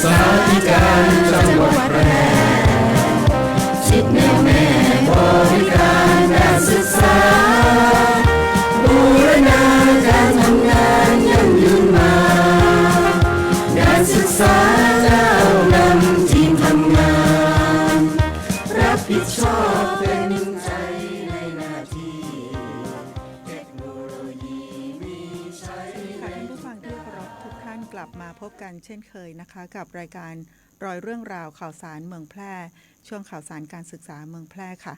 ษาธิการจังหวัดแพร่จิตแน่วแน่บริการการศึกษาบูรณาการทำงานยั่งยืนมาการศึกษาก้าวนำทีมทำงานรับผิดชอบเป็นใจในหน้าที่เทคโนโลยีมีใช้ค่ะท่านผู้ฟังที่เคารพทุกท่านกลับมาพบกันเช่นเคยนะคะกับรายการรอยเรื่องราวข่าวสารเมืองแพร่ช่วงข่าวสารการศึกษาเมืองแพร่ค่ะ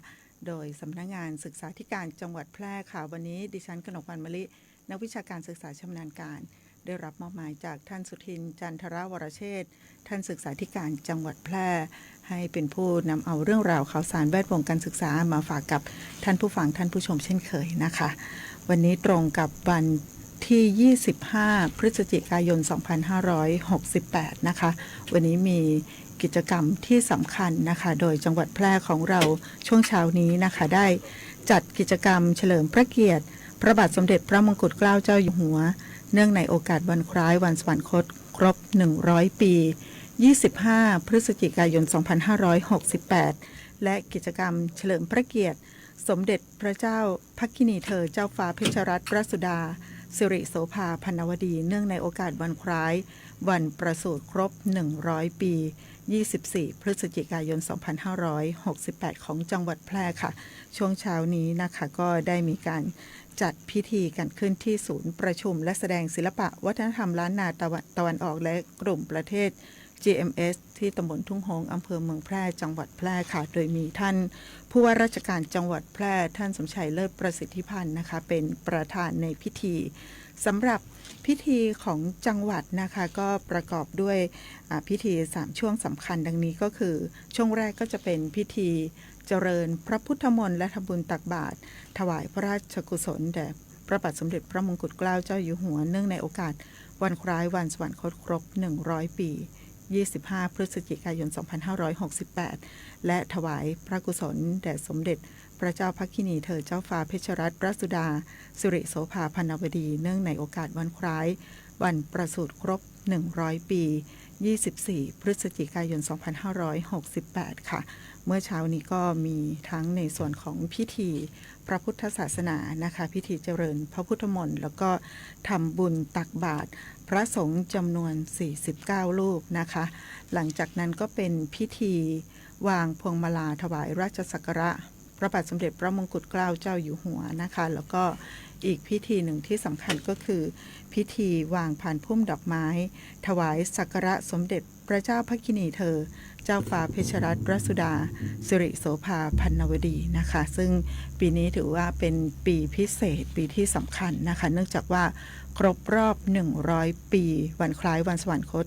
โดยสำนักงานศึกษาธิการจังหวัดแพร่ค่ะวันนี้ดิฉันกนกวรรณมะลินักวิชาการศึกษาชำนาญการได้รับมอบหมายจากท่านสุทินจันทรวรเชษฐ์ท่านศึกษาธิการจังหวัดแพร่ให้เป็นผู้นำเอาเรื่องราวข่าวสารแวดวงการศึกษามาฝากกับท่านผู้ฟังท่านผู้ชมเช่นเคยนะคะวันนี้ตรงกับวันที่25พฤศจิกายน2568นะคะวันนี้มีกิจกรรมที่สำคัญนะคะโดยจังหวัดแพร่ของเราช่วงเช้านี้นะคะได้จัดกิจกรรมเฉลิมพระเกียรติพระบาทสมเด็จพระมงกุฎเกล้าเจ้าอยู่หัวเนื่องในโอกาสวันคล้ายวันสวรรคตครบ100ปี25พฤศจิกายน2568และกิจกรรมเฉลิมพระเกียรติสมเด็จพระเจ้าพักคินีเธอเจ้าฟ้าเพชรรัตนราชสุดาสิริโสภาพันนวดีเนื่องในโอกาสวันคล้ายวันประสูติครบ100ปี24พฤศจิกายน2568ของจังหวัดแพร่ค่ะช่วงเช้านี้นะคะก็ได้มีการจัดพิธีกันขึ้นที่ศูนย์ประชุมและแสดงศิลปะวัฒนธรรมล้านนาตะวันออกและกลุ่มประเทศ GMS ที่ตำบลทุ่งหงส์อำเภอเมืองแพร่จังหวัดแพร่ค่ะโดยมีท่านผู้ว่าราชการจังหวัดแพร่ท่านสมชัยเลิศประสิทธิพันธ์นะคะเป็นประธานในพิธีสำหรับพิธีของจังหวัดนะคะก็ประกอบด้วยพิธี3ช่วงสำคัญดังนี้ก็คือช่วงแรกก็จะเป็นพิธีเจริญพระพุทธมนต์และทำบุญตักบาตรถวายพระราชกุศลแด่พระบาทสมเด็จพระมงกุฎเกล้าเจ้าอยู่หัวเนื่องในโอกาสวันคล้ายวันสวรรคตครบ100ปี25พฤศจิกายน2568และถวายพระกุศลแด่สมเด็จพระเจ้าพักคินีเธอเจ้าฟ้าเพชรรัตนราชสุดาสิริโสภาพันนวดีเนื่องในโอกาสวันคล้ายวันประสูติครบ100ปี24พฤศจิกายน2568ค่ะเมื่อเช้านี้ก็มีทั้งในส่วนของพิธีพระพุทธศาสนานะคะพิธีเจริญพระพุทธมนต์แล้วก็ทำบุญตักบาตรพระสงฆ์จำนวน49รูปนะคะหลังจากนั้นก็เป็นพิธีวางพวงมาลาถวายราชสักการะพระบาทสมเด็จพระมงกุฎเกล้าเจ้าอยู่หัวนะคะแล้วก็อีกพิธีหนึ่งที่สำคัญก็คือพิธีวางพานพุ่มดอกไม้ถวายสักการะสมเด็จพระเจ้าพักคินีเธอเจ้าฟ้าเพชรรัตนราชสุดาสิริโสภาพันนวดีนะคะซึ่งปีนี้ถือว่าเป็นปีพิเศษปีที่สำคัญนะคะเนื่องจากว่าครบรอบ100ปีวันคล้ายวันสวรรคต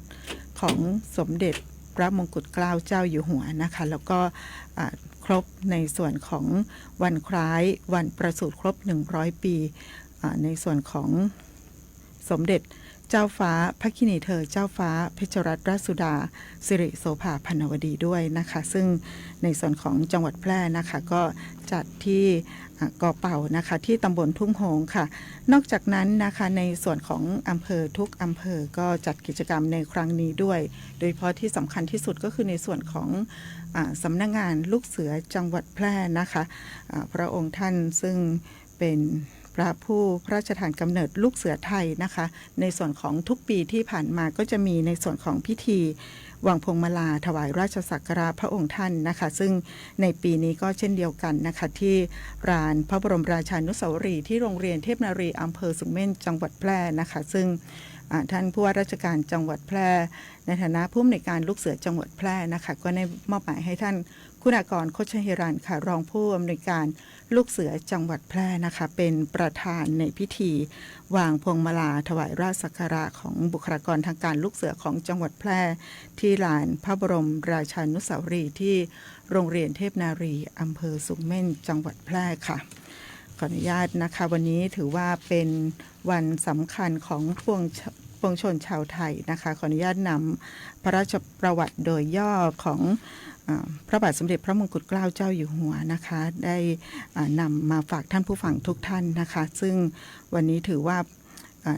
ของสมเด็จพระมงกุฎเกล้าเจ้าอยู่หัวนะคะแล้วก็ครบในส่วนของวันคล้ายวันประสูติครบ100ปีในส่วนของสมเด็จเจ้าฟ้าพักคินีเธอเจ้าฟ้าเพชรรัตนราชสุดาสิริโสภาพันนวดีด้วยนะคะซึ่งในส่วนของจังหวัดแพร่นะคะก็จัดที่กอเป่านะคะที่ตำบลทุ่งหงส์ค่ะนอกจากนั้นนะคะในส่วนของอำเภอทุกอำเภอก็จัดกิจกรรมในครั้งนี้ด้วยโดยเฉพาะที่สำคัญที่สุดก็คือในส่วนของสำนักงานลูกเสือจังหวัดแพร่นะคะพระองค์ท่านซึ่งเป็นพระผู้พระราชทานกำเนิดลูกเสือไทยนะคะในส่วนของทุกปีที่ผ่านมาก็จะมีในส่วนของพิธีวางพวงมาลาถวายราชสักการะพระองค์ท่านนะคะซึ่งในปีนี้ก็เช่นเดียวกันนะคะที่ลานพระบรมราชานุสาวรีย์ที่โรงเรียนเทพนารีอำเภอสูงเม่นจังหวัดแพร่นะคะซึ่งท่านผู้ว่าราชการจังหวัดแพร่ในฐานะผู้อำนวยการลูกเสือจังหวัดแพร่นะคะก็ได้มอบหมายให้ท่านคุณากรโคชเฮรันค่ะรองผู้อำนวยการลูกเสือจังหวัดแพร่นะคะเป็นประธานในพิธีวางพวงมาลาถวายราชสักการะของบุคลากรทางการลูกเสือของจังหวัดแพร่ที่ลานพระบรมราชานุสาวรีย์ที่โรงเรียนเทพนารีอำเภอสูงเม่นจังหวัดแพร่ค่ะขออนุญาตนะคะวันนี้ถือว่าเป็นวันสำคัญของปวงชนชาวไทยนะคะขออนุญาตนำพระราชประวัติโดยย่อของพระบาทสมเด็จพระมงกุฎเกล้าเจ้าอยู่หัวนะคะได้นำมาฝากท่านผู้ฟังทุกท่านนะคะซึ่งวันนี้ถือว่า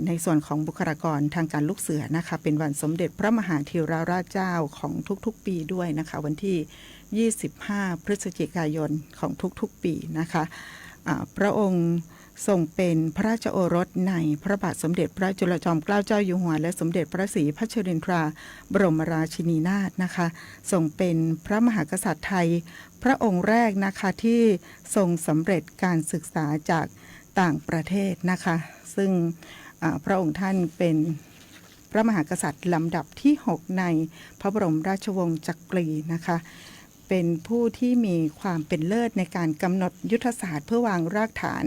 ในส่วนของบุคลากรทางการลูกเสือนะคะเป็นวันสมเด็จพระมหาธีรราชเจ้าของทุกๆปีด้วยนะคะวันที่25พฤศจิกายนของทุกๆปีนะคะพระองค์ทรงเป็นพระราชโอรสในพระบาทสมเด็จพระจุลจอมเกล้าเจ้าอยู่หัวและสมเด็จพระศรีพัชรินทราบรมราชินีนาถนะคะทรงเป็นพระมหากษัตริย์ไทยพระองค์แรกนะคะที่ทรงสำเร็จการศึกษาจากต่างประเทศนะคะซึ่งพระองค์ท่านเป็นพระมหากษัตริย์ลำดับที่6ในพระบรมราชวงศ์จักรีนะคะเป็นผู้ที่มีความเป็นเลิศในการกำหนดยุทธศาสตร์เพื่อวางรากฐาน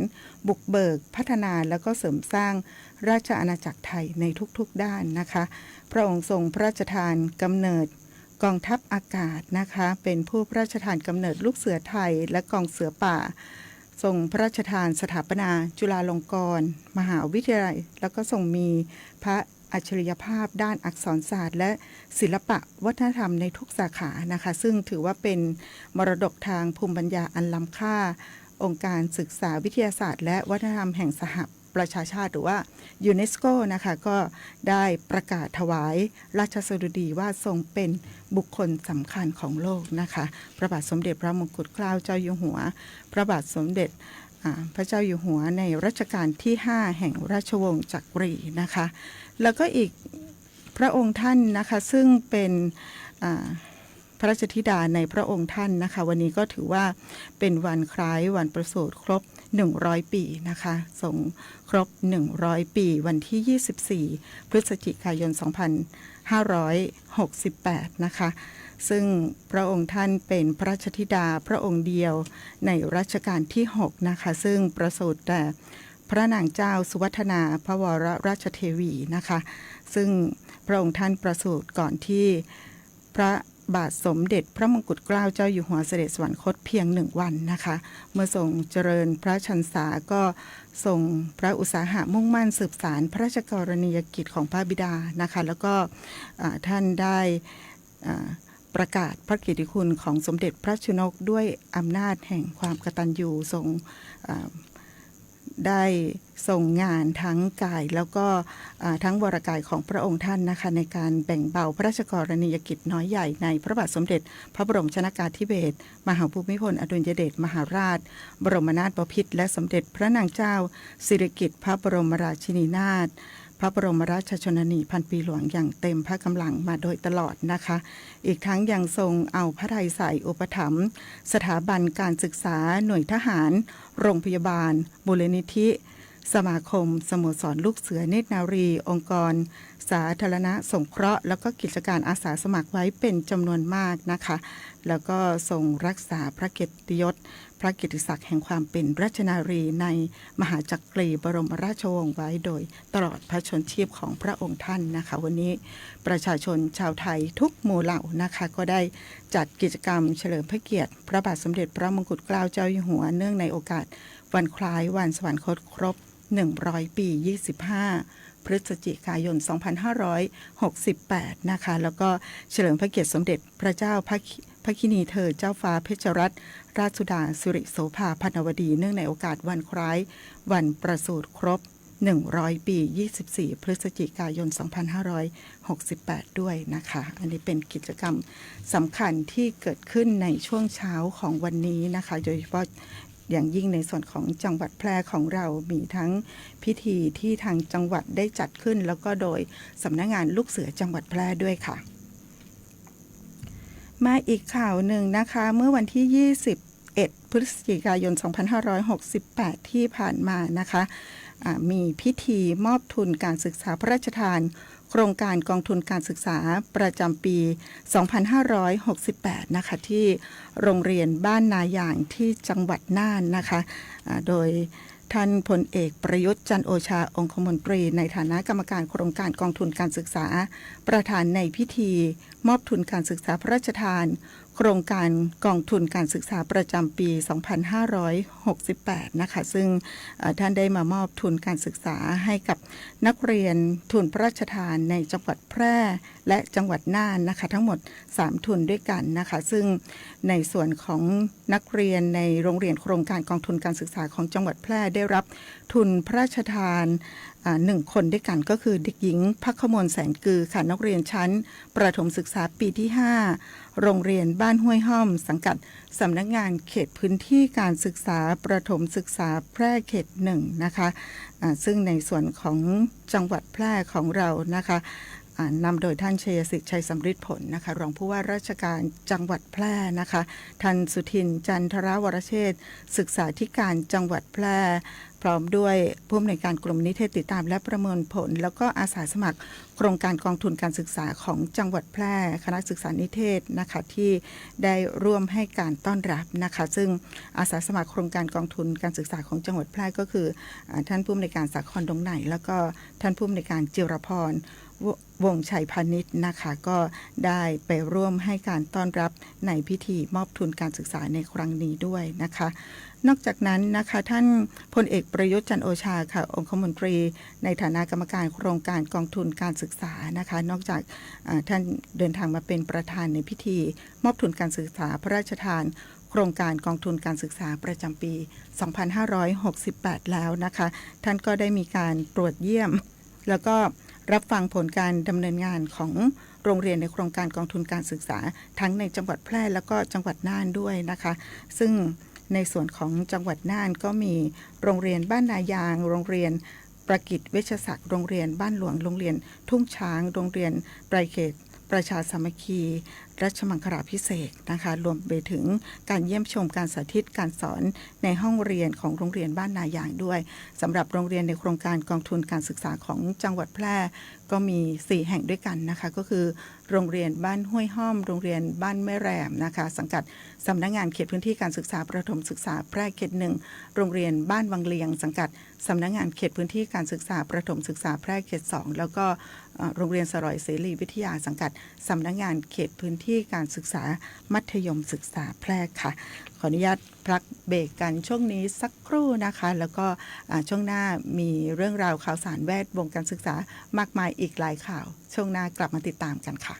บุกเบิกพัฒนาแล้วก็เสริมสร้างราชอาณาจักรไทยในทุกๆด้านนะคะพระองค์ทรงพระราชทานกำเนิดกองทัพอากาศนะคะเป็นผู้พระราชทานกำเนิดลูกเสือไทยและกองเสือป่าทรงพระราชทานสถาปนาจุฬาลงกรณ์มหาวิทยาลัยแล้วก็ทรงมีพระอัจฉริยภาพด้านอักษรศาสตร์และศิลปะวัฒนธรรมในทุกสาขานะคะซึ่งถือว่าเป็นมรดกทางภูมิปัญญาอันล้ำค่าองค์การศึกษาวิทยาศาสตร์และวัฒนธรรมแห่งสหประชาชาติหรือว่ายูเนสโกนะคะก็ได้ประกาศถวายราชสดุดีว่าทรงเป็นบุคคลสำคัญของโลกนะคะพระบาทสมเด็จพระมงกุฎเกล้าเจ้าอยู่หัวพระบาทสมเด็จพระเจ้าอยู่หัวในรัชกาลที่5แห่งราชวงศ์จักรีนะคะแล้วก็อีกพระองค์ท่านนะคะซึ่งเป็นพระราชธิดาในพระองค์ท่านนะคะวันนี้ก็ถือว่าเป็นวันคล้ายวันประสูติครบ100ปีนะคะทรงครบ100ปีวันที่24พฤศจิกายน2568นะคะซึ่งพระองค์ท่านเป็นพระราชธิดาพระองค์เดียวในรัชกาลที่6นะคะซึ่งประสูติแต่พระนางเจ้าสุวัฒนาพระวรราชเทวีนะคะซึ่งพระองค์ท่านประสูติก่อนที่พระบาทสมเด็จพระมงกุฎเกล้าเจ้าอยู่หัวเสด็จสวรรคตเพียง1วันนะคะเมื่อทรงเจริญพระชรรษาก็ทรงพระอุตสาหะมุ่งมั่นสืบสานพระราชกรณียกิจของพระบิดานะคะแล้วก็ท่านได้ประกาศพระเกียรติคุณของสมเด็จพระชนกด้วยอำนาจแห่งความกตัญญูทรงได้ส่งงานทั้งกายแล้วก็ทั้งวรกายของพระองค์ท่านนะคะในการแบ่งเบาพระราชกรณียกิจน้อยใหญ่ในพระบาทสมเด็จพระบรมชนกาธิเบศรมหาภูมิพลอดุลยเดชมหาราชบรมนาถบพิตรและสมเด็จพระนางเจ้าสิริกิติ์พระบรมราชินีนาถพระบรมราชชนนีพันปีหลวงอย่างเต็มพระกำลังมาโดยตลอดนะคะอีกทั้งยังทรงเอาพระทัยใส่อุปถัมภ์สถาบันการศึกษาหน่วยทหารโรงพยาบาลมูลนิธิสมาคมสโมสรลูกเสือเนตรนารีองค์กรสาธารณสงเคราะห์แล้วก็กิจการอาสาสมัครไว้เป็นจำนวนมากนะคะแล้วก็ทรงรักษาพระเกียรติยศพระเกียรติศักดิ์แห่งความเป็นราชนารีในมหาจักรีบรมราชวงศ์ไว้โดยตลอดพระชนชีพของพระองค์ท่านนะคะวันนี้ประชาชนชาวไทยทุกหมู่เหล่านะคะก็ได้จัดกิจกรรมเฉลิมพระเกียรติพระบาทสมเด็จพระมงกุฎเกล้าเจ้าอยู่หัวเนื่องในโอกาสวันคล้ายวันสวรรคตครบ100 ปี25พฤศจิกายน2568นะคะแล้วก็เฉลิมพระเกียรติสมเด็จพระเจ้าพระคินีเธอเจ้าฟ้าเพชรรัตนราชสุดาสิริโสภาพันวดีเนื่องในโอกาสวันคล้ายวันประสูติครบ100 ปี24พฤศจิกายน2568ด้วยนะคะอันนี้เป็นกิจกรรมสำคัญที่เกิดขึ้นในช่วงเช้าของวันนี้นะคะโดยเฉพาะอย่างยิ่งในส่วนของจังหวัดแพร่ของเรามีทั้งพิธีที่ทางจังหวัดได้จัดขึ้นแล้วก็โดยสำนักงานลูกเสือจังหวัดแพร่ด้วยค่ะมาอีกข่าวหนึ่งนะคะเมื่อวันที่21พฤศจิกายน2568ที่ผ่านมานะคะมีพิธีมอบทุนการศึกษาพระราชทานโครงการกองทุนการศึกษาประจำปี2568นะคะที่โรงเรียนบ้านนาอย่างที่จังหวัดน่านนะคะโดยท่านพลเอกประยุทธ์จันทร์โอชาองคมนตรีในฐานะกรรมการโครงการกองทุนการศึกษาประธานในพิธีมอบทุนการศึกษาพระราชทาน โครงการกองทุนการศึกษาประจำปี 2568 นะคะซึ่งท่านได้มามอบทุนการศึกษาให้กับนักเรียนทุนพระราชทานในจังหวัดแพร่และจังหวัดน่านนะคะทั้งหมด3ทุนด้วยกันนะคะซึ่งในส่วนของนักเรียนในโรงเรียนโครงการกองทุนการศึกษาของจังหวัดแพร่ได้รับทุนพระราชทาน1 คนด้วยกันก็คือเด็กหญิงภัคมลแสนกือค่ะนักเรียนชั้นประถมศึกษาปีที่ 5 โรงเรียนบ้านห้วยห้อมสังกัดสำนักงานเขตพื้นที่การศึกษาประถมศึกษาแพร่เขต1นะคะซึ่งในส่วนของจังหวัดแพร่ของเรานะคะนำโดยท่านชัยสิทธิ์ชัยสำริดผลนะคะรองผู้ว่าราชการจังหวัดแพร่นะคะท่านสุทินจันทรวรเชษฐ์ศึกษาธิการจังหวัดแพร่พร้อมด้วยผู้อำนวยการกลุ่มนิเทศติดตามและประเมินผลแล้วก็อาสาสมัครโครงการกองทุนการศึกษาของจังหวัดแพร่คณะศึกษานิเทศนะคะที่ได้ร่วมให้การต้อนรับนะคะซึ่งอาสาสมัครโครงการกองทุนการศึกษาของจังหวัดแพร่ก็คือท่านผู้อำนวยการสาครดงไหนแล้วก็ท่านผู้อำนวยการจิรพรวงชัยพานิชนะคะก็ได้ไปร่วมให้การต้อนรับในพิธีมอบทุนการศึกษาในครั้งนี้ด้วยนะคะนอกจากนั้นนะคะท่านพลเอกประยุทธ์จันทร์โอชาค่ะองคมนตรีในฐานะกรรมการโครงการกองทุนการศึกษานะคะนอกจากท่านเดินทางมาเป็นประธานในพิธีมอบทุนการศึกษาพระราชทานโครงการกองทุนการศึกษาประจำปี 2568 แล้วนะคะท่านก็ได้มีการตรวจเยี่ยมแล้วก็รับฟังผลการดำเนินงานของโรงเรียนในโครงการกองทุนการศึกษาทั้งในจังหวัดแพร่แล้วก็จังหวัดน่านด้วยนะคะซึ่งในส่วนของจังหวัดน่านก็มีโรงเรียนบ้านนายางโรงเรียนประกิตเวชศักดิ์โรงเรียนบ้านหลวงโรงเรียนทุ่งช้างโรงเรียนไพรเขตประชาสามัคคีรัชมังคลาภิเษกนะคะรวมไปถึงการเยี่ยมชมการสาธิตการสอนในห้องเรียนของโรงเรียนบ้านนายางด้วยสำหรับโรงเรียนในโครงการกองทุนการศึกษาของจังหวัดแพร่ก็มี4แห่งด้วยกันนะคะก็คือโรงเรียนบ้านห้วยห้อมโรงเรียนบ้านแม่แรมนะคะสังกัดสำนักงานเขตพื้นที่การศึกษาประถมศึกษาแพร่เขต1โรงเรียนบ้านวังเลียงสังกัดสำนักงานเขตพื้นที่การศึกษาประถมศึกษาแพร่เขต2แล้วก็โรงเรียนสรอยเสรีวิทยาสังกัดสำนักงานเขตพื้นที่การศึกษามัธยมศึกษาแพร่ค่ะขออนุญาตพักเบรกกันช่วงนี้สักครู่นะคะแล้วก็ช่วงหน้ามีเรื่องราวข่าวสารแวดวงการศึกษามากมายอีกหลายข่าวช่วงหน้ากลับมาติดตามกันค่ะ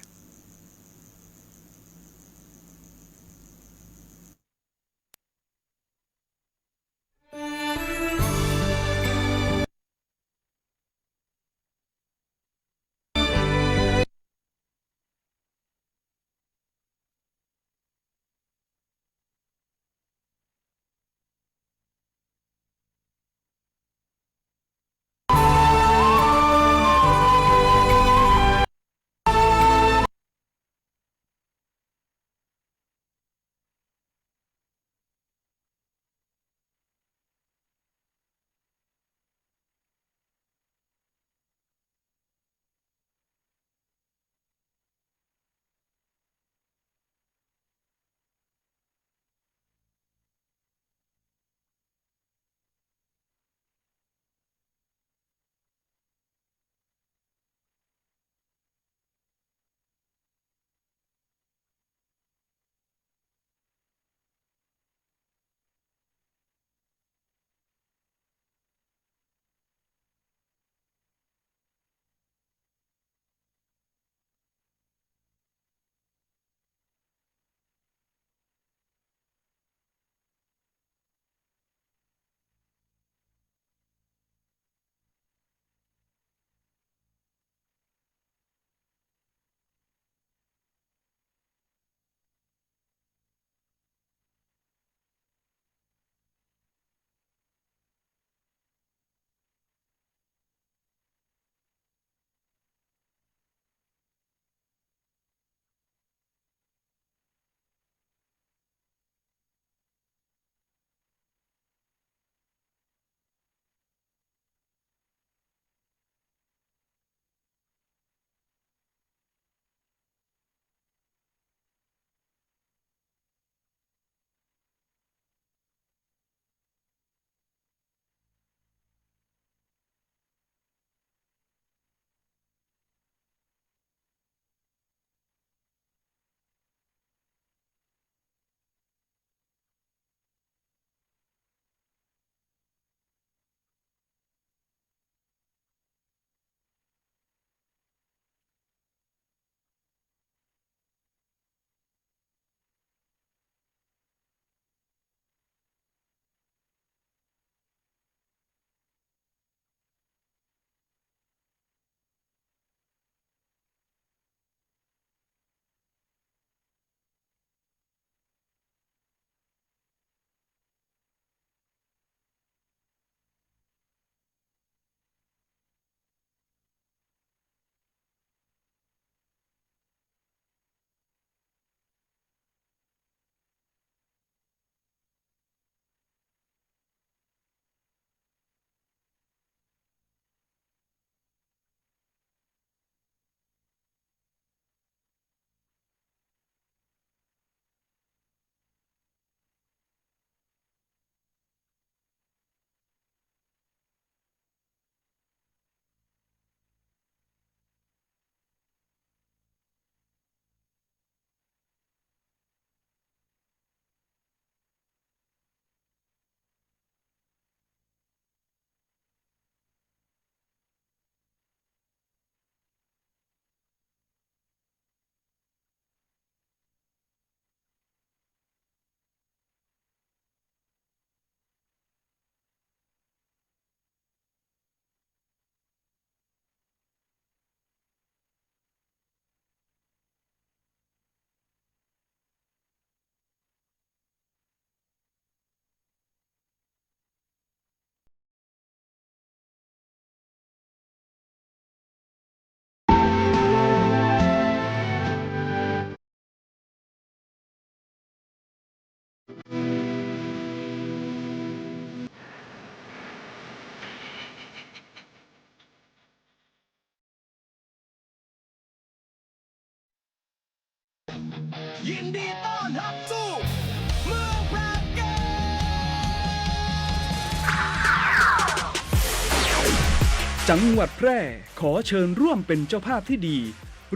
ยินดีต้อนรับสู่เมืองแพร่เกมจังหวัดแพร่ขอเชิญร่วมเป็นเจ้าภาพที่ดี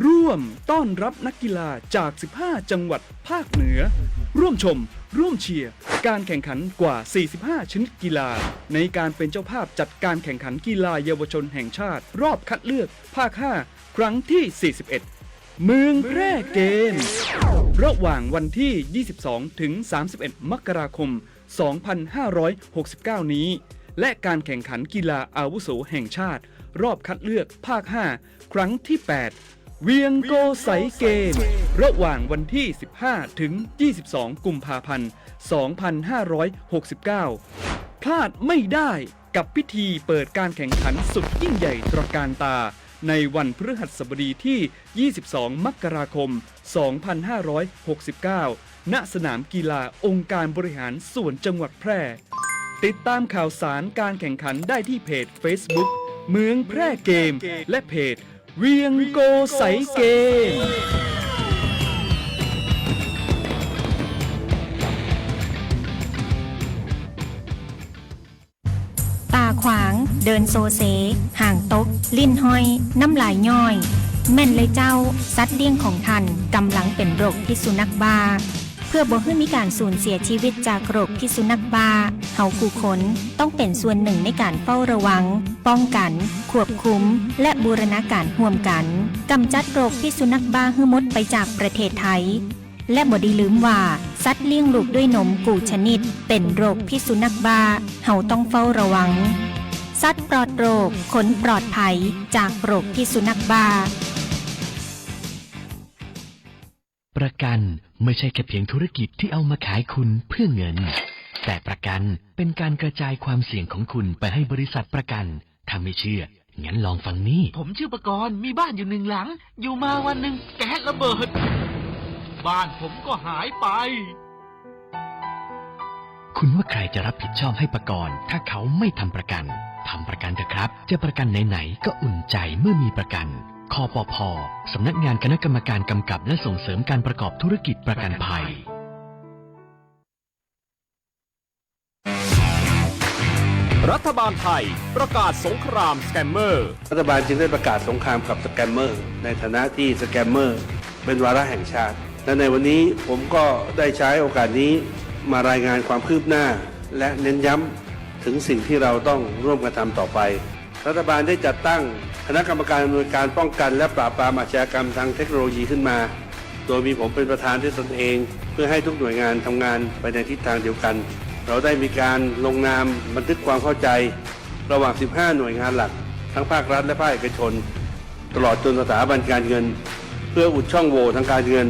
ร่วมต้อนรับนักกีฬาจาก 15 จังหวัดภาคเหนือร่วมชมร่วมเชียร์การแข่งขันกว่า 45 ชนิดกีฬาในการเป็นเจ้าภาพจัดการแข่งขันกีฬาเยาวชนแห่งชาติรอบคัดเลือกภาค 5 ครั้งที่ 41 เมืองแพร่เกมระหว่างวันที่ 22 ถึง 31 มกราคม 2569 นี้และการแข่งขันกีฬาอาวุโสแห่งชาติรอบคัดเลือกภาค 5 ครั้งที่ 8 เวียงโกไสเกมระหว่างวันที่ 15 ถึง 22 กุมภาพันธ์ 2569 พลาดไม่ได้กับพิธีเปิดการแข่งขันสุดยิ่งใหญ่ตระการตาในวันพฤหัสบดีที่ 22 มกราคม 2569 ณ สนามกีฬาองค์การบริหารส่วนจังหวัดแพร่ ติดตามข่าวสารการแข่งขันได้ที่เพจ Facebook เมืองแพร่เกมและเพจเวียงโกไสเกมตาขวางเดินโซเซห่างตกลิ้นห้อยน้ำลายย่อยแม่นเลยเจ้าสัตว์เลี้ยงของท่านกำลังเป็นโรคพิษสุนัขบ้าเพื่อบ่ให้มีการสูญเสียชีวิตจากโรคพิษสุนัขบ้าเฮาผู้คนต้องเป็นส่วนหนึ่งในการเฝ้าระวังป้องกันควบคุมและบูรณาการร่วมกันกำจัดโรคพิษสุนัขบ้าให้หมดไปจากประเทศไทยและบ่ได้ลืมว่าสัตว์เลี้ยงลูกด้วยนมกูชนิดเป็นโรคพิษสุนัขบ้าเฮาต้องเฝ้าระวังสัตว์ปลอดโรคขนปลอดภัยจากโรคพิษสุนัขบ้าประกันไม่ใช่แค่เพียงธุรกิจที่เอามาขายคุณเพื่อเงินแต่ประกันเป็นการกระจายความเสี่ยงของคุณไปให้บริษัทประกันถ้าไม่เชื่องั้นลองฟังนี่ผมชื่อประกรณ์มีบ้านอยู่1 หลังอยู่มาวันหนึ่งแก๊สระเบิดบ้านผมก็หายไปคุณว่าใครจะรับผิดชอบให้ประกรณ์ถ้าเขาไม่ทำประกันทำประกันเถอะครับจะประกันไหนๆก็อุ่นใจเมื่อมีประกันคปภ.สำนักงานคณะกรรมการกำกับและส่งเสริมการประกอบธุรกิจประกันภัยรัฐบาลไทยประกาศสงครามสแกมเมอร์รัฐบาลจึงได้ประกาศสงครามกับสแกมเมอร์ในฐานะที่สแกมเมอร์เป็นวาระแห่งชาติและในวันนี้ผมก็ได้ใช้โอกาสนี้มารายงานความคืบหน้าและเน้นย้ำถึงสิ่งที่เราต้องร่วมกันทำต่อไปรัฐบาลได้จัดตั้งคณะกรรมการอำนวยการป้องกันและปราบปรามอาชญากรรมทางเทคโนโลยีขึ้นมาโดยมีผมเป็นประธานด้วยตนเองเพื่อให้ทุกหน่วยงานทำงานไปในทิศทางเดียวกันเราได้มีการลงนามบันทึกความเข้าใจระหว่าง 15 หน่วยงานหลักทั้งภาครัฐและภาคเอกชนตลอดจนสถาบันการเงินเพื่ออุดช่องโหว่ทางการเงิน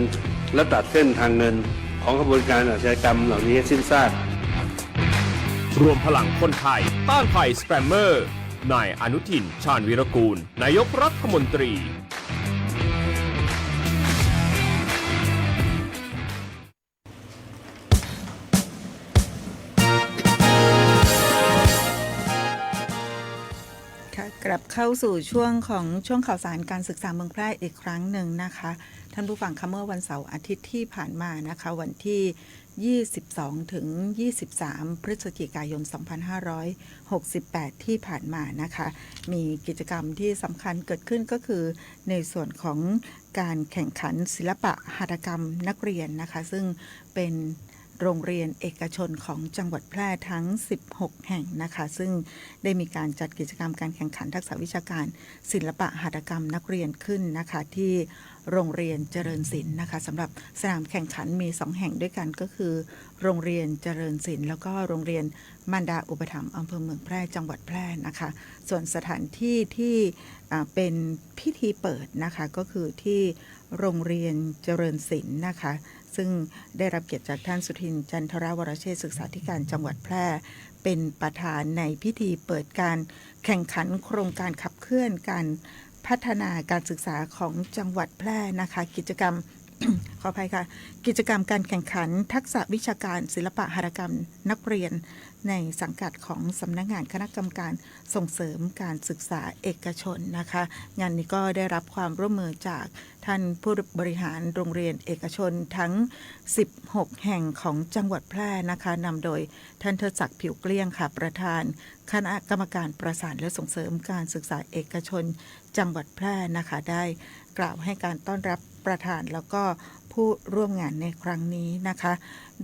และตัดเส้นทางเงินของกระบวนการอาชญากรรมเหล่านี้ให้สิ้นซากรวมพลังคนไทยต้านภัยสแกมเมอร์นายอนุทินชาญวีรกูลนายกรัฐมนตรีกลับเข้าสู่ช่วงข่าวสารการศึกษาเมืองแพร่อีกครั้งหนึ่งนะคะท่านผู้ฟังคะเมื่อวันเสาร์อาทิตย์ที่ผ่านมานะคะวันที่22ถึง23พฤศจิกายน2568ที่ผ่านมานะคะมีกิจกรรมที่สำคัญเกิดขึ้นก็คือในส่วนของการแข่งขันศิลปะหัตถกรรมนักเรียนนะคะซึ่งเป็นโรงเรียนเอกชนของจังหวัดแพร่ทั้ง16แห่งนะคะซึ่งได้มีการจัดกิจกรรมการแข่งขันทักษะวิชาการศิลปะหัตถกรรมนักเรียนขึ้นนะคะที่โรงเรียนเจริญศิลป์นะคะสำหรับสนามแข่งขันมี2แห่งด้วยกันก็คือโรงเรียนเจริญศิลป์แล้วก็โรงเรียนมารดาอุปถัมภ์อำเภอเมืองแพร่จังหวัดแพร่นะคะส่วนสถานที่ที่เป็นพิธีเปิดนะคะก็คือที่โรงเรียนเจริญศิลป์นะคะซึ่งได้รับเกียรติจากท่านสุทินจันทรวรเชษฐ์ศึกษาธิการจังหวัดแพร่เป็นประธานในพิธีเปิดการแข่งขันโครงการขับเคลื่อนการพัฒนาการศึกษาของจังหวัดแพร่นะคะกิจกรรม ขออภัยค่ะกิจกรรมการแข่งขันทักษะวิชาการศิลปะหัตถกรรมนักเรียนในสังกัดของสำนักงานคณะกรรมการส่งเสริมการศึกษาเอกชนนะคะงานนี้ก็ได้รับความร่วมมือจากท่านผู้บริหารโรงเรียนเอกชนทั้ง16แห่งของจังหวัดแพร่นะคะนำโดยท่านเทิดศักดิ์ผิวเกลี้ยงค่ะประธานคณะกรรมการประสานและส่งเสริมการศึกษาเอกชนจังหวัดแพร่นะคะได้กล่าวให้การต้อนรับประธานแล้วก็ผู้ร่วมงานในครั้งนี้นะคะ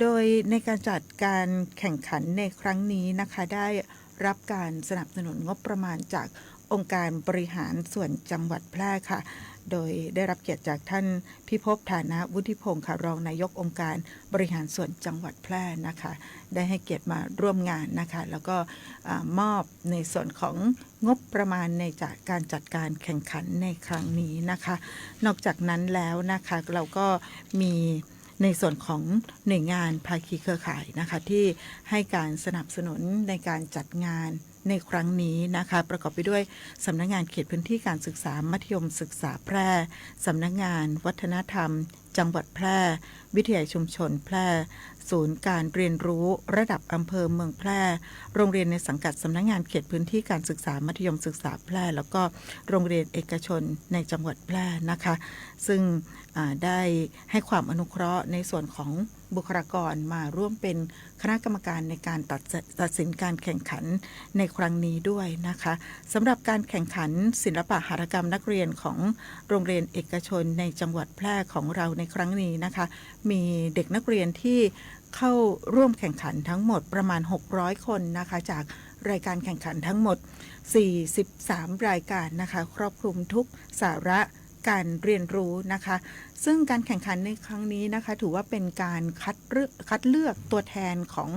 โดยในการจัดการแข่งขันในครั้งนี้นะคะได้รับการสนับสนุนงบประมาณจากองค์การบริหารส่วนจังหวัดแพร่ค่ะโดยได้รับเกียรติจากท่านพิภพฐานะวุฒิพงศ์ค่ะรองนายกองค์การบริหารส่วนจังหวัดแพร่นะคะได้ให้เกียรติมาร่วมงานนะคะแล้วก็มอบในส่วนของงบประมาณในจากการจัดการแข่งขันในครั้งนี้นะคะนอกจากนั้นแล้วนะคะเราก็มีในส่วนของหน่วยงานภาคีเครือข่ายนะคะที่ให้การสนับสนุนในการจัดงานในครั้งนี้นะคะประกอบไปด้วยสำนักงานเขตพื้นที่การศึกษามัธยมศึกษาแพร่สำนักงานวัฒนธรรมจังหวัดแพร่วิทยาชุมชนแพร่ศูนย์การเรียนรู้ระดับอำเภอเมืองแพร่โรงเรียนในสังกัดสำนักงานเขตพื้นที่การศึกษามัธยมศึกษาแพร่แล้วก็โรงเรียนเอกชนในจังหวัดแพร่นะคะซึ่งได้ให้ความอนุเคราะห์ในส่วนของบุคลากรมาร่วมเป็นคณะกรรมการในการตัดสินการแข่งขันในครั้งนี้ด้วยนะคะสำหรับการแข่งขันศิลปะหัตถกรรมนักเรียนของโรงเรียนเอกชนในจังหวัดแพร่ของเราในครั้งนี้นะคะมีเด็กนักเรียนที่เข้าร่วมแข่งขันทั้งหมดประมาณ600คนนะคะจากรายการแข่งขันทั้งหมด43รายการนะคะครอบคลุมทุกสาระการเรียนรู้นะคะซึ่งการแข่งขันในครั้งนี้นะคะถือว่าเป็นการคัดเลือกตัวแทนของ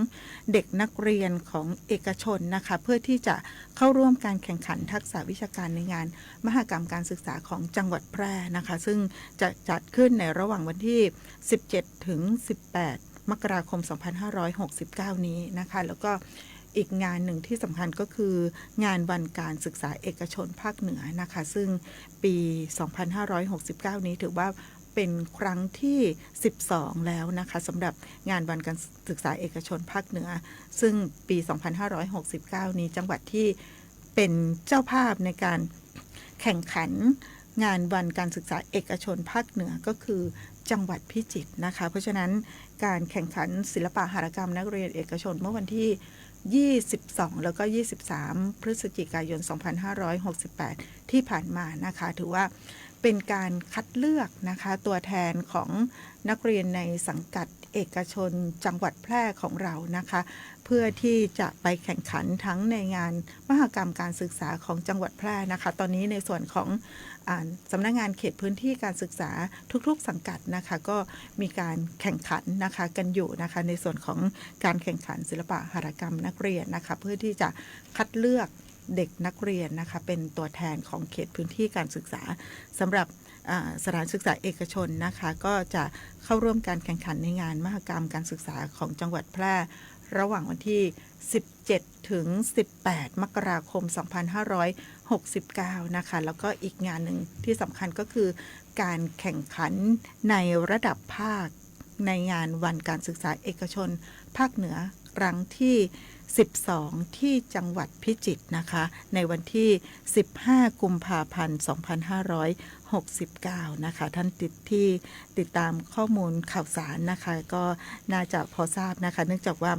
เด็กนักเรียนของเอกชนนะคะเพื่อที่จะเข้าร่วมการแข่งขันทักษะวิชาการในงานมหกรรมการศึกษาของจังหวัดแพร่นะคะซึ่งจะจัดขึ้นในระหว่างวันที่17ถึง18มกราคม2569นี้นะคะแล้วก็อีกงานหนึ่งที่สำคัญก็คืองานวันการศึกษาเอกชนภาคเหนือนะคะซึ่งปี2569นี้ถือว่าเป็นครั้งที่12แล้วนะคะสำหรับงานวันการศึกษาเอกชนภาคเหนือซึ่งปี2569นี้จังหวัดที่เป็นเจ้าภาพในการแข่งขันงานวันการศึกษาเอกชนภาคเหนือก็คือจังหวัดพิจิตรนะคะเพราะฉะนั้นการแข่งขันศิลปะหัตถกรรมนักเรียนเอกชนเมื่อวันที่22แล้วก็23พฤศจิกายน2568ที่ผ่านมานะคะถือว่าเป็นการคัดเลือกนะคะตัวแทนของนักเรียนในสังกัดเอกชนจังหวัดแพร่ของเรานะคะเพื่อที่จะไปแข่งขันทั้งในงานมหกรรมการศึกษาของจังหวัดแพร่นะคะตอนนี้ในส่วนของสำนักงานเขตพื้นที่การศึกษาทุกๆสังกัดนะคะก็มีการแข่งขันนะคะกันอยู่นะคะในส่วนของการแข่งขันศิลปะหัตถกรรมนักเรียนนะคะเพื่อที่จะคัดเลือกเด็กนักเรียนนะคะเป็นตัวแทนของเขตพื้นที่การศึกษาสำหรับสถานศึกษาเอกชนนะคะก็จะเข้าร่วมการแข่งขันในงานมหกรรมการศึกษาของจังหวัดแพร่ระหว่างวันที่17ถึง18มกราคม2569นะคะแล้วก็อีกงานหนึ่งที่สำคัญก็คือการแข่งขันในระดับภาคในงานวันการศึกษาเอกชนภาคเหนือครั้งที่12ที่จังหวัดพิจิตรนะคะในวันที่15กุมภาพันธ์2569นะคะท่านติดตามข้อมูลข่าวสารนะคะก็น่าจะพอทราบนะคะเนื่องจากว่า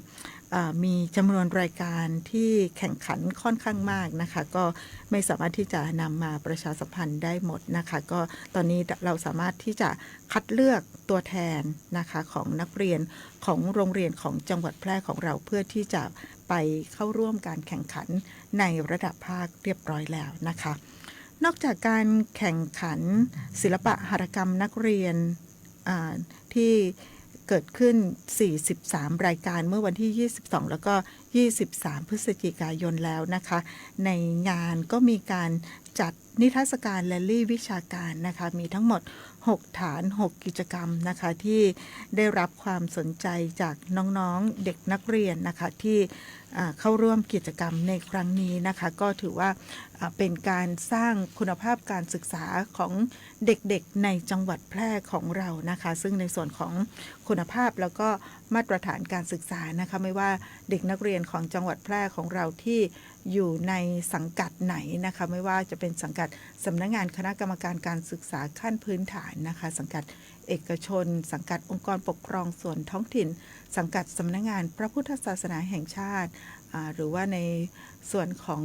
มีจำนวนรายการที่แข่งขันค่อนข้างมากนะคะก็ไม่สามารถที่จะนำมาประชาสัมพันธ์ได้หมดนะคะก็ตอนนี้เราสามารถที่จะคัดเลือกตัวแทนนะคะของนักเรียนของโรงเรียนของจังหวัดแพร่ของเราเพื่อที่จะไปเข้าร่วมการแข่งขันในระดับภาคเรียบร้อยแล้วนะคะนอกจากการแข่งขันศิลปะหัตถกรรมนักเรียนที่เกิดขึ้น43รายการเมื่อวันที่22แล้วก็23พฤศจิกายนแล้วนะคะในงานก็มีการจัดนิทรรศการแรลลี่วิชาการนะคะมีทั้งหมด 6 ฐาน 6 กิจกรรมนะคะที่ได้รับความสนใจจากน้องๆเด็กนักเรียนนะคะที่เข้าร่วมกิจกรรมในครั้งนี้นะคะก็ถือว่าเป็นการสร้างคุณภาพการศึกษาของเด็กๆในจังหวัดแพร่ของเรานะคะซึ่งในส่วนของคุณภาพแล้วก็มาตรฐานการศึกษานะคะไม่ว่าเด็กนักเรียนของจังหวัดแพร่ของเราที่อยู่ในสังกัดไหนนะคะไม่ว่าจะเป็นสังกัดสำนักงานคณะกรรมการการศึกษาขั้นพื้นฐานนะคะสังกัดเอกชนสังกัดองค์กรปกครองส่วนท้องถิ่นสังกัดสำนักงานพระพุทธศาสนาแห่งชาติหรือว่าในส่วนของ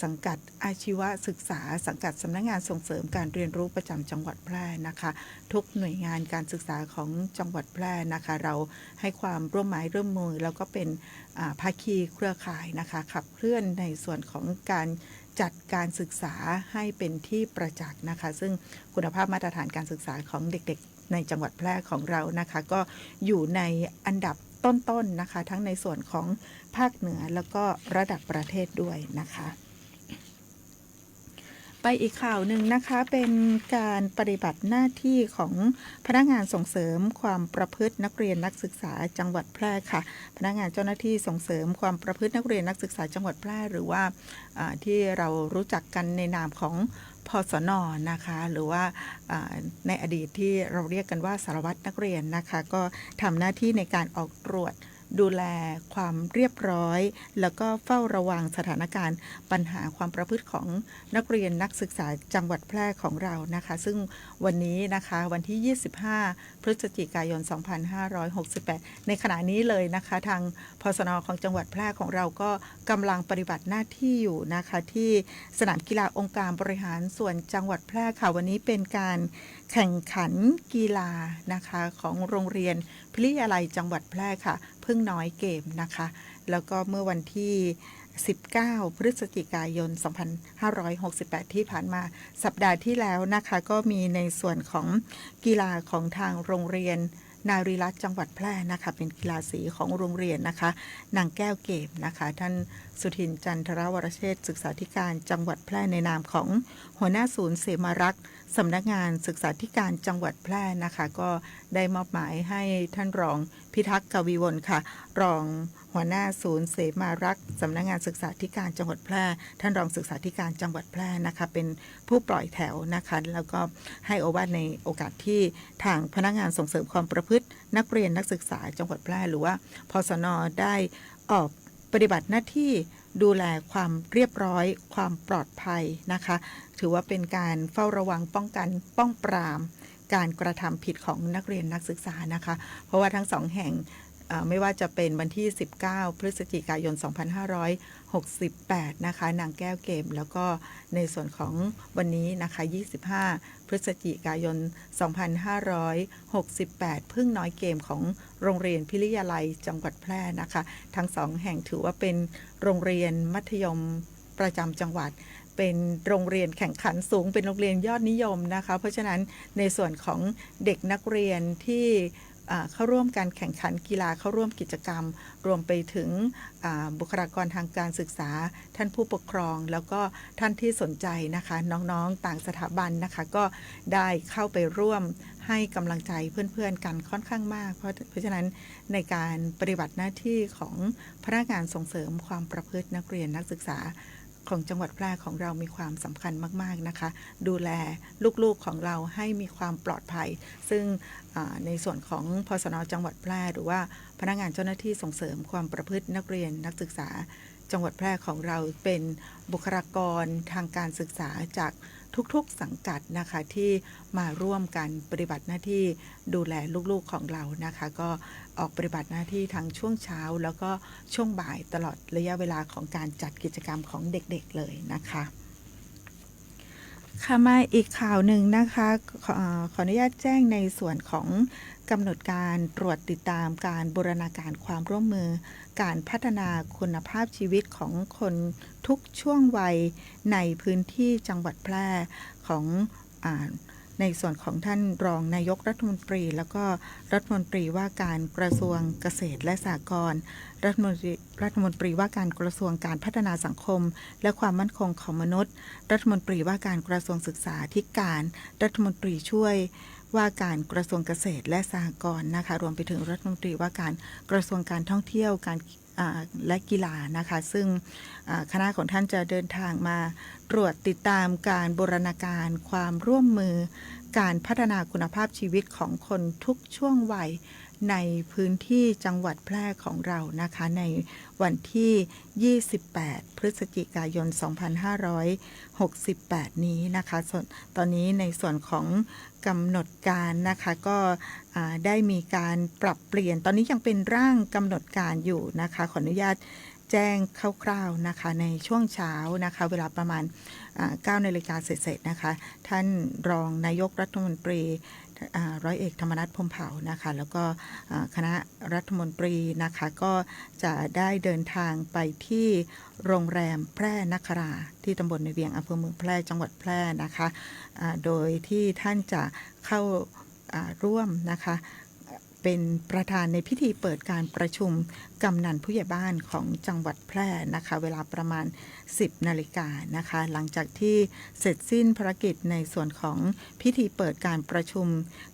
สังกัดอาชีวศึกษาสังกัดสำนักงานส่งเสริมการเรียนรู้ประจำจังหวัดแพร่นะคะทุกหน่วยงานการศึกษาของจังหวัดแพร่นะคะเราให้ความร่วมไม้ร่วมมือแล้วก็เป็นภาคีเครือข่ายนะคะขับเคลื่อนในส่วนของการจัดการศึกษาให้เป็นที่ประจักษ์นะคะซึ่งคุณภาพมาตรฐานการศึกษาของเด็กๆในจังหวัดแพร่ของเรานะคะก็อยู่ในอันดับต้นๆนะคะทั้งในส่วนของภาคเหนือแล้วก็ระดับประเทศด้วยนะคะไปอีกข่าวหนึ่งนะคะเป็นการปฏิบัติหน้าที่ของพนักงานส่งเสริมความประพฤตินักเรียนนักศึกษาจังหวัดแพร่ค่ะพนักงานเจ้าหน้าที่ส่งเสริมความประพฤตินักเรียนนักศึกษาจังหวัดแพร่หรือว่าที่เรารู้จักกันในนามของพสน.นะคะหรือว่าในอดีตที่เราเรียกกันว่าสารวัตรนักเรียนนะคะก็ทำหน้าที่ในการออกตรวจดูแลความเรียบร้อยแล้วก็เฝ้าระวังสถานการณ์ปัญหาความประพฤติของนักเรียนนักศึกษาจังหวัดแพร่ของเรานะคะซึ่งวันนี้นะคะวันที่25พฤศจิกายน2568ในขณะนี้เลยนะคะทางพสน.ของจังหวัดแพร่ของเราก็กำลังปฏิบัติหน้าที่อยู่นะคะที่สนามกีฬาองค์การบริหารส่วนจังหวัดแพร่ค่ะวันนี้เป็นการแข่งขันกีฬานะคะของโรงเรียนพิริยาลัยจังหวัดแพร่ค่ะพึ่งน้อยเกมนะคะแล้วก็เมื่อวันที่19พฤศจิกายน2568ที่ผ่านมาสัปดาห์ที่แล้วนะคะก็มีในส่วนของกีฬาของทางโรงเรียนนารีรัตน์จังหวัดแพร่นะคะเป็นกีฬาสีของโรงเรียนนะคะนางแก้วเกมนะคะท่านสุทินจันทรวรเชษฐ์ศึกษาธิการจังหวัดแพร่ในนามของหัวหน้าศูนย์เสมารักษ์สำนักงานศึกษาธิการจังหวัดแพร่นะคะก็ได้มอบหมายให้ท่านรองพิทักษ์กวีวนค่ะรองหัวหน้าศูนย์เสมารักษ์สำนักงานศึกษาธิการจังหวัดแพร่ท่านรองศึกษาธิการจังหวัดแพร่นะคะเป็นผู้ปล่อยแถวนะคะแล้วก็ให้โอวาทในโอกาสที่ทางพนักงานส่งเสริมความประพฤตินักเรียนนักศึกษาจังหวัดแพร่หรือว่าพสน.ได้ออกปฏิบัติหน้าที่ดูแลความเรียบร้อยความปลอดภัยนะคะถือว่าเป็นการเฝ้าระวังป้องกันป้องปรามการกระทำผิดของนักเรียนนักศึกษานะคะเพราะว่าทั้งสองแห่งไม่ว่าจะเป็นวันที่19พฤศจิกายน2568นะคะนางแก้วเกมแล้วก็ในส่วนของวันนี้นะคะ25พฤศจิกายน2568พึ่งน้อยเกมของโรงเรียนพิริยาลัยจังหวัดแพร่นะคะทั้งสองแห่งถือว่าเป็นโรงเรียนมัธยมประจำจังหวัดเป็นโรงเรียนแข่งขันสูงเป็นโรงเรียนยอดนิยมนะคะเพราะฉะนั้นในส่วนของเด็กนักเรียนที่เข้าร่วมการแข่งขันกีฬาเข้าร่วมกิจกรรมรวมไปถึงบุคลากรทางการศึกษาท่านผู้ปกครองแล้วก็ท่านที่สนใจนะคะน้องๆต่างสถาบันนะคะก็ได้เข้าไปร่วมให้กำลังใจเพื่อนๆกันค่อนข้างมากเพราะฉะนั้นในการปฏิบัติหน้าที่ของพนักงานส่งเสริมความประพฤตินักเรียนนักศึกษาของจังหวัดแพร่ของเรามีความสำคัญมากๆนะคะดูแลลูกๆของเราให้มีความปลอดภัยซึ่งในส่วนของพสน.จังหวัดแพร่หรือว่าพนักงานเจ้าหน้าที่ส่งเสริมความประพฤตินักเรียนนักศึกษาจังหวัดแพร่ของเราเป็นบุคลากรทางการศึกษาจากทุกๆสังกัดนะคะที่มาร่วมกันปฏิบัติหน้าที่ดูแลลูกๆของเรานะคะก็ออกปฏิบัติหน้าที่ทั้งช่วงเช้าแล้วก็ช่วงบ่ายตลอดระยะเวลาของการจัดกิจกรรมของเด็กๆเลยนะคะค่ะมาอีกข่าวหนึ่งนะคะขออนุญาตแจ้งในส่วนของกำหนดการตรวจติดตามการบูรณาการความร่วมมือการพัฒนาคุณภาพชีวิตของคนทุกช่วงวัยในพื้นที่จังหวัดแพร่ของในส่วนของท่านรองนายกรัฐมนตรีแล้วก็รัฐมนตรีว่าการกระทรวงเกษตรและสหกรณ์รัฐมนตรีว่าการกระทรวงการพัฒนาสังคมและความมั่นคงของมนุษย์รัฐมนตรีว่าการกระทรวงศึกษาธิการรัฐมนตรีช่วย ว่าการกระทรวงเกษตรและสหกรณ์นะคะรวมไปถึงรัฐมนตรีว่าการกระทรวงการท่องเที่ยวการและกีฬานะคะซึ่งคณะของท่านจะเดินทางมาตรวจติดตามการบูรณาการความร่วมมือการพัฒนาคุณภาพชีวิตของคนทุกช่วงวัยในพื้นที่จังหวัดแพร่ของเรานะคะในวันที่ 28 พฤศจิกายน 2568 นี้นะคะตอนนี้ในส่วนของกำหนดการนะคะก็ได้มีการปรับเปลี่ยนตอนนี้ยังเป็นร่างกำหนดการอยู่นะคะขออนุญาตแจ้งคร่าวๆนะคะในช่วงเช้านะคะเวลาประมาณ9 นาฬิกาเศษๆนะคะท่านรองนายกรัฐมนตรีร้อยเอกธรรมนัส พรหมเผ่านะคะแล้วก็คณะรัฐมนตรีนะคะก็จะได้เดินทางไปที่โรงแรมแพร่นคราที่ตำบลในเวียงอำเภอเมืองแพร่จังหวัดแพร่นะคะโดยที่ท่านจะเข้าร่วมนะคะเป็นประธานในพิธีเปิดการประชุมกำนันผู้ใหญ่บ้านของจังหวัดแพร่นะคะเวลาประมาณ 10 นาฬิกานะคะหลังจากที่เสร็จสิ้นภารกิจในส่วนของพิธีเปิดการประชุม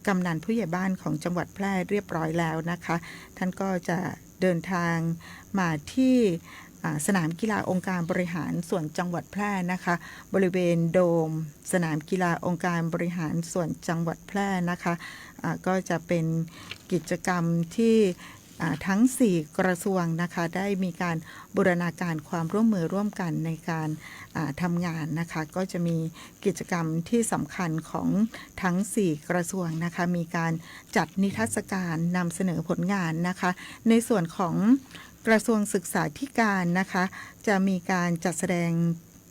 กำนันผู้ใหญ่บ้านของจังหวัดแพร่เรียบร้อยแล้วนะคะท่านก็จะเดินทางมาที่สนามกีฬาองค์การบริหารส่วนจังหวัดแพร่นะคะบริเวณโดมสนามกีฬาองค์การบริหารส่วนจังหวัดแพร่นะคะก็จะเป็นกิจกรรมที่ทั้ง4กระทรวงนะคะได้มีการบูรณาการความร่วมมือร่วมกันในการทำงานนะคะก็จะมีกิจกรรมที่สำคัญของทั้ง4กระทรวงนะคะมีการจัดนิทรรศการนำเสนอผลงานนะคะในส่วนของกระทรวงศึกษาธิการนะคะจะมีการจัดแสดง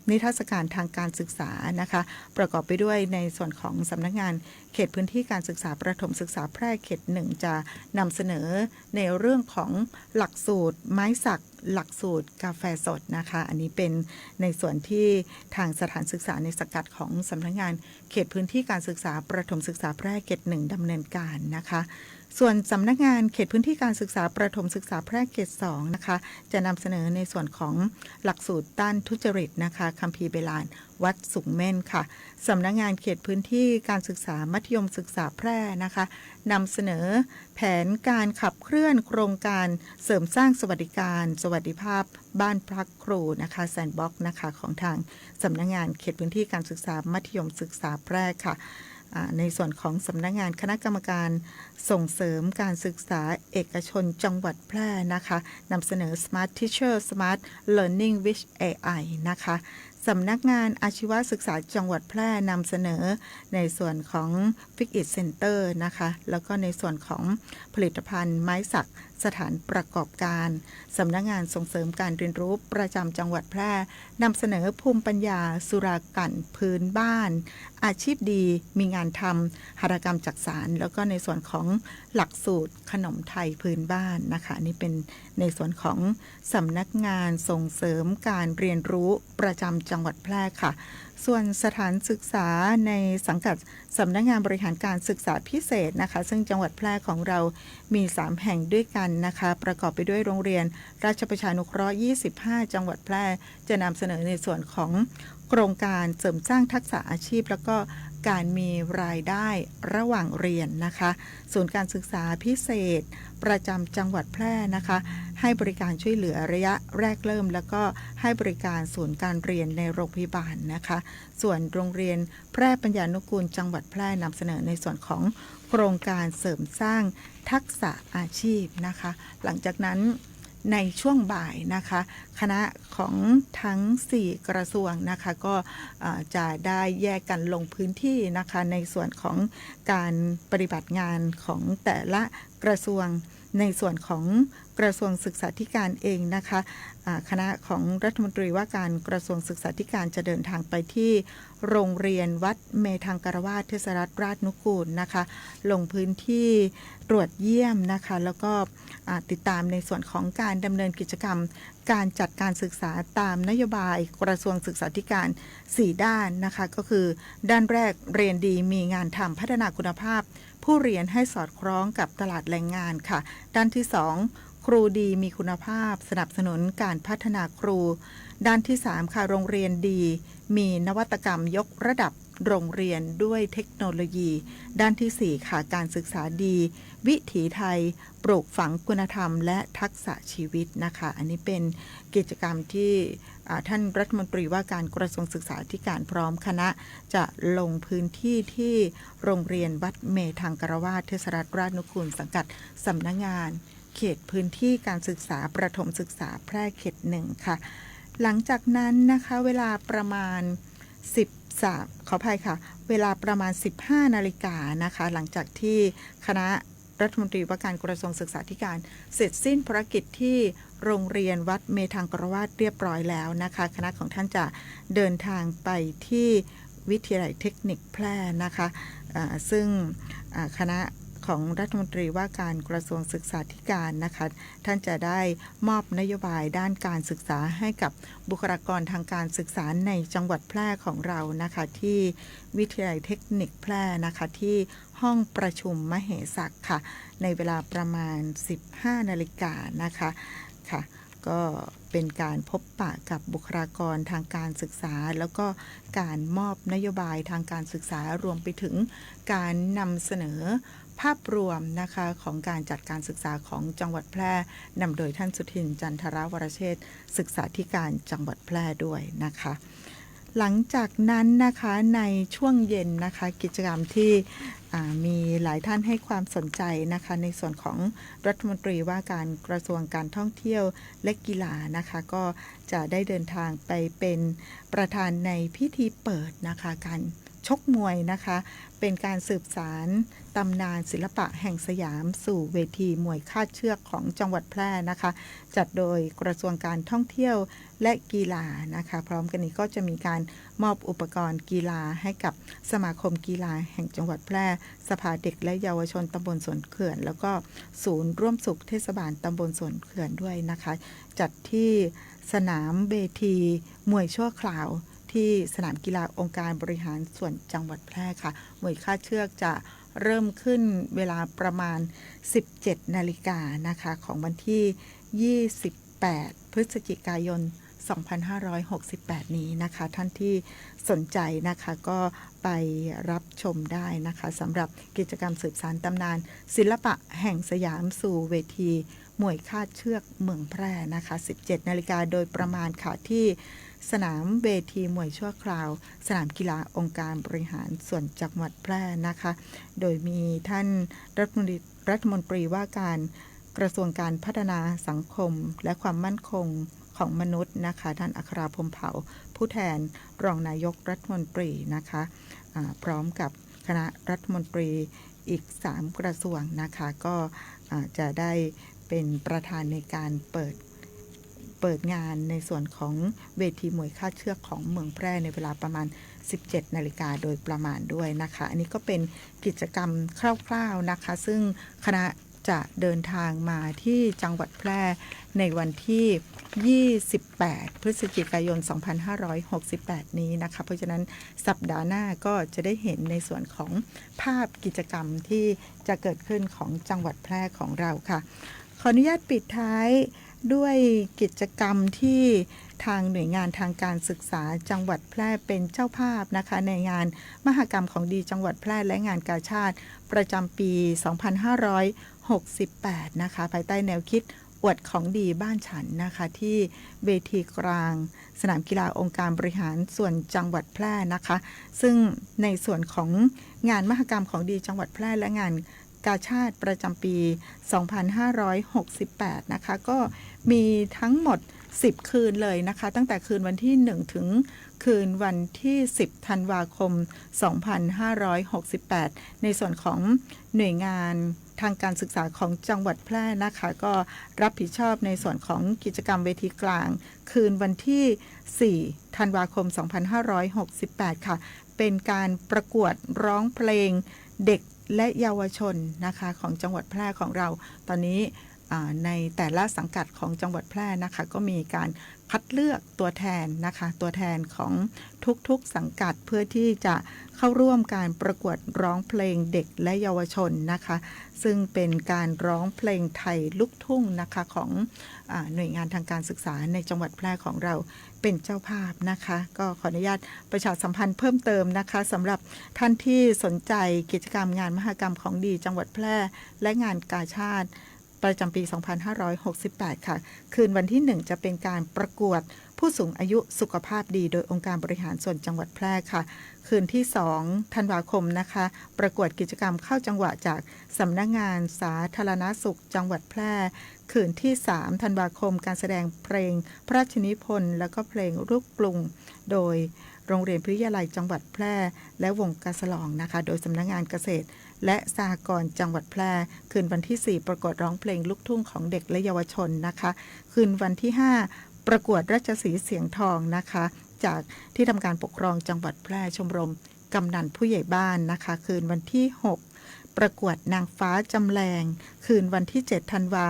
นิทรรศการทางการศึกษานะคะประกอบไปด้วยในส่วนของสำนักงานเขตพื้นที่การศึกษาประถมศึกษาแพร่เขต 1จะนำเสนอในเรื่องของหลักสูตรไม้สักหลักสูตรกาแฟสดนะคะอันนี้เป็นในส่วนที่ทางสถานศึกษาในสังกัดของสำนักงานเขตพื้นที่การศึกษาประถมศึกษาแพร่เขต 1ดำเนินการนะคะส่วนสำนักงานเขตพื้นที่การศึกษาประถมศึกษาแพร่เขต 2นะคะจะนำเสนอในส่วนของหลักสูตรต้านทุจริตนะคะคัมภีร์เบลานวัดสูงเม่นค่ะสำนักงานเขตพื้นที่การศึกษามัธยมศึกษาแพร่นะคะนำเสนอแผนการขับเคลื่อนโครงการเสริมสร้างสวัสดิการสวัสดิภาพบ้านพักครูนะคะแซนด์บ็อกซ์นะคะของทางสำนักงานเขตพื้นที่การศึกษามัธยมศึกษาแพร่ค่ะในส่วนของสำนักงานคณะกรรมการส่งเสริมการศึกษาเอกชนจังหวัดแพร่นะคะนำเสนอ Smart Teacher Smart Learning with AI นะคะสำนักงานอาชีวศึกษาจังหวัดแพร่นำเสนอในส่วนของ Fix It Center นะคะแล้วก็ในส่วนของผลิตภัณฑ์ไม้สักสถานประกอบการสำนักงานส่งเสริมการเรียนรู้ประจำจังหวัดแพร่นำเสนอภูมิปัญญาสุรากันพื้นบ้านอาชีพดีมีงานทำหัตถกรรมจักสานแล้วก็ในส่วนของหลักสูตรขนมไทยพื้นบ้านนะคะนี่เป็นในส่วนของสำนักงานส่งเสริมการเรียนรู้ประจำจังหวัดแพร่ค่ะส่วนสถานศึกษาในสังกัดสำนักงานบริหารการศึกษาพิเศษนะคะซึ่งจังหวัดแพร่ของเรามี3แห่งด้วยกันนะคะประกอบไปด้วยโรงเรียนราชประชานุเคราะห์25จังหวัดแพร่จะนำเสนอในส่วนของโครงการเสริมสร้างทักษะอาชีพแล้วก็การมีรายได้ระหว่างเรียนนะคะศูนย์การศึกษาพิเศษประจำจังหวัดแพร่นะคะให้บริการช่วยเหลือระยะแรกเริ่มแล้วก็ให้บริการศูนย์การเรียนในโรงพยาบาลนะคะส่วนโรงเรียนแพร่ปัญญานุกูลจังหวัดแพร่นำเสนอในส่วนของโครงการเสริมสร้างทักษะอาชีพนะคะหลังจากนั้นในช่วงบ่ายนะคะคณะของทั้ง4กระทรวงนะคะก็จะได้แยกกันลงพื้นที่นะคะในส่วนของการปฏิบัติงานของแต่ละกระทรวงในส่วนของกระทรวงศึกษาธิการเองนะคะคณะของรัฐมนตรีว่าการกระทรวงศึกษาธิการจะเดินทางไปที่โรงเรียนวัดเมธังกรวาสเทศรัฐราชนุกูลนะคะลงพื้นที่ตรวจเยี่ยมนะคะแล้วก็ติดตามในส่วนของการดำเนินกิจกรรมการจัดการศึกษาตามนโยบายกระทรวงศึกษาธิการ4ด้านนะคะก็คือด้านแรกเรียนดีมีงานทำพัฒนาคุณภาพผู้เรียนให้สอดคล้องกับตลาดแรงงานค่ะด้านที่2ครูดีมีคุณภาพสนับสนุนการพัฒนาครูด้านที่3ค่ะโรงเรียนดีมีนวัตกรรมยกระดับ โรงเรียนด้วยเทคโนโลยี ด้านที่4ค่ะการศึกษาดีวิถีไทยปลูกฝังคุณธรรมและทักษะชีวิตนะคะอันนี้เป็นกิจกรรมที่ท่านรัฐมนตรีว่าการกระทรวงศึกษาธิการพร้อมคณะจะลงพื้นที่ที่โรงเรียนวัดเมธังกรวาสเทศรัฐราชนุกูลสังกัดสำนักงานเขตพื้นที่การศึกษาประถมศึกษาแพร่เขต1ค่ะหลังจากนั้นนะคะเวลาประมาณ13ขออภัยค่ะเวลาประมาณ 15 นาฬิกานะคะหลังจากที่คณะรัฐมนตรีว่าการกระทรวงศึกษาธิการเสร็จสิ้นภารกิจที่โรงเรียนวัดเมธังกรวาสเรียบร้อยแล้วนะคะคณะของท่านจะเดินทางไปที่วิทยาลัยเทคนิคแพร่นะคะซึ่งคณะของรัฐมนตรีว่าการกระทรวงศึกษาธิการนะคะท่านจะได้มอบนโยบายด้านการศึกษาให้กับบุคลากรทางการศึกษาในจังหวัดแพร่ของเรานะคะที่วิทยาลัยเทคนิคแพร่นะคะที่ห้องประชุมมเหศักดิ์ค่ะในเวลาประมาณ 15 นาฬิกานะคะค่ะก็เป็นการพบปะกับบุคลากรทางการศึกษาแล้วก็การมอบนโยบายทางการศึกษารวมไปถึงการนำเสนอภาพรวมนะคะของการจัดการศึกษาของจังหวัดแพร่นำโดยท่านสุทินจันทรวรเชษฐ์ศึกษาธิการจังหวัดแพร่ด้วยนะคะหลังจากนั้นนะคะในช่วงเย็นนะคะกิจกรรมที่มีหลายท่านให้ความสนใจนะคะในส่วนของรัฐมนตรีว่าการกระทรวงการท่องเที่ยวและกีฬานะคะก็จะได้เดินทางไปเป็นประธานในพิธีเปิดนะคะการชกมวยนะคะเป็นการสืบสานตำนานศิลปะแห่งสยามสู่เวทีมวยคาดเชือกของจังหวัดแพร่นะคะจัดโดยกระทรวงการท่องเที่ยวและกีฬานะคะพร้อมกันนี้ก็จะมีการมอบอุปกรณ์กีฬาให้กับสมาคมกีฬาแห่งจังหวัดแพร่สภาเด็กและเยาวชนตำบลสวนเขื่อนแล้วก็ศูนย์ร่วมสุขเทศบาลตำบลสวนเขื่อนด้วยนะคะจัดที่สนามเวทีมวยชั่วคราวที่สนามกีฬาองค์การบริหารส่วนจังหวัดแพร่ค่ะมวยคาดเชือกจะเริ่มขึ้นเวลาประมาณ 17 นาฬิกานะคะของวันที่ 28 พฤศจิกายน 2568 นี้นะคะท่านที่สนใจนะคะก็ไปรับชมได้นะคะสำหรับกิจกรรมสืบสานตำนานศิลปะแห่งสยามสู่เวทีมวยคาดเชือกเมืองแพร่นะคะ 17 นาฬิกาโดยประมาณค่ะที่สนามเวทีมวยชั่วคราวสนามกีฬาองค์การบริหารส่วนจังหวัดแพร่นะคะโดยมีท่านรัฐมนตรีว่าการกระทรวงการพัฒนาสังคมและความมั่นคงของมนุษย์นะคะท่านอัคราพรหมเผ่าผู้แทนรองนายกรัฐมนตรีนะคะพร้อมกับคณะรัฐมนตรีอีก3กระทรวงนะคะก็จะได้เป็นประธานในการเปิดงานในส่วนของเวทีมวยคาดเชือกของเมืองแพร่ในเวลาประมาณ 17 นาฬิกาโดยประมาณด้วยนะคะอันนี้ก็เป็นกิจกรรมคร่าวๆนะคะซึ่งคณะจะเดินทางมาที่จังหวัดแพร่ในวันที่ 28 พฤศจิกายน 2568 นี้นะคะเพราะฉะนั้นสัปดาห์หน้าก็จะได้เห็นในส่วนของภาพกิจกรรมที่จะเกิดขึ้นของจังหวัดแพร่ของเราค่ะขออนุญาตปิดท้ายด้วยกิจกรรมที่ทางหน่วยงานทางการศึกษาจังหวัดแพร่เป็นเจ้าภาพนะคะในงานมหกรรมของดีจังหวัดแพร่และงานกาชาดประจำปี 2568 นะคะภายใต้แนวคิดอวดของดีบ้านฉันนะคะที่เวทีกลางสนามกีฬาองค์การบริหารส่วนจังหวัดแพร่นะคะซึ่งในส่วนของงานมหกรรมของดีจังหวัดแพร่และงานกาชาดประจำปี 2568 นะคะก็มีทั้งหมด10 คืนเลยนะคะตั้งแต่คืนวันที่1ถึงคืนวันที่10 ธันวาคม 2568 ในส่วนของหน่วยงานทางการศึกษาของจังหวัดแพร่นะคะก็รับผิดชอบในส่วนของกิจกรรมเวทีกลางคืนวันที่ 4 ธันวาคม 2568 ค่ะเป็นการประกวดร้องเพลงเด็กและเยาวชนนะคะของจังหวัดแพร่ของเราตอนนี้ ในแต่ละสังกัดของจังหวัดแพร่นะคะก็มีการคัดเลือกตัวแทนนะคะตัวแทนของทุกๆสังกัดเพื่อที่จะเข้าร่วมการประกวดร้องเพลงเด็กและเยาวชนนะคะซึ่งเป็นการร้องเพลงไทยลูกทุ่งนะคะของหน่วยงานทางการศึกษาในจังหวัดแพร่ของเราเป็นเจ้าภาพนะคะก็ขออนุญาตประชาสัมพันธ์เพิ่มเติมนะคะสำหรับท่านที่สนใจกิจกรรมงานมหกรรมของดีจังหวัดแพร่และงานกาชาติประจำปี 2568 ค่ะคืนวันที่ 1 จะเป็นการประกวดผู้สูงอายุสุขภาพดีโดยองค์การบริหารส่วนจังหวัดแพร่ค่ะคืนที่ 2 ธันวาคมนะคะประกวดกิจกรรมเข้าจังหวะจากสำนักงานสาธารณสุขจังหวัดแพร่คืนที่ 3 ธันวาคมการแสดงเพลงพระราชนิพนธ์แล้วก็เพลงลูกกรุงโดยโรงเรียนพิทยาลัยจังหวัดแพร่และวงกาสลองนะคะโดยสำนักงานเกษตรและสหกรณ์จังหวัดแพร่คืนวันที่ 4 ประกวดร้องเพลงลูกทุ่งของเด็กและเยาวชนนะคะคืนวันที่ 5 ประกวดราชสีห์เสียงทองนะคะจากที่ทำการปกครองจังหวัดแพร่ชมรมกำนันผู้ใหญ่บ้านนะคะคืนวันที่ 6 ประกวดนางฟ้าจำแรงคืนวันที่ 7 ธันวา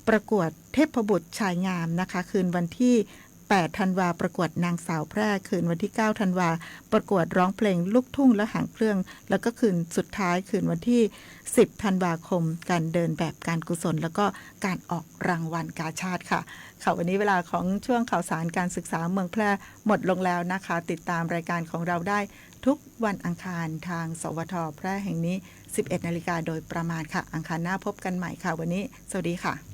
ประกวดเทพบุตรชายงามนะคะคืนวันที่ 8 ธันวาประกวดนางสาวแพร่คืนวันที่ 9 ธันวาประกวดร้องเพลงลูกทุ่งและหางเครื่องแล้วก็คืนสุดท้ายคืนวันที่ 10 ธันวาคมการเดินแบบการกุศลแล้วก็การออกรางวัลกาชาติค่ะวันนี้เวลาของช่วงข่าวสารการศึกษาเมืองแพร่หมดลงแล้วนะคะติดตามรายการของเราได้ทุกวันอังคารทางสวทแพร่แห่งนี้ 11 นาฬิกาโดยประมาณค่ะอังคารหน้าพบกันใหม่ค่ะวันนี้สวัสดีค่ะ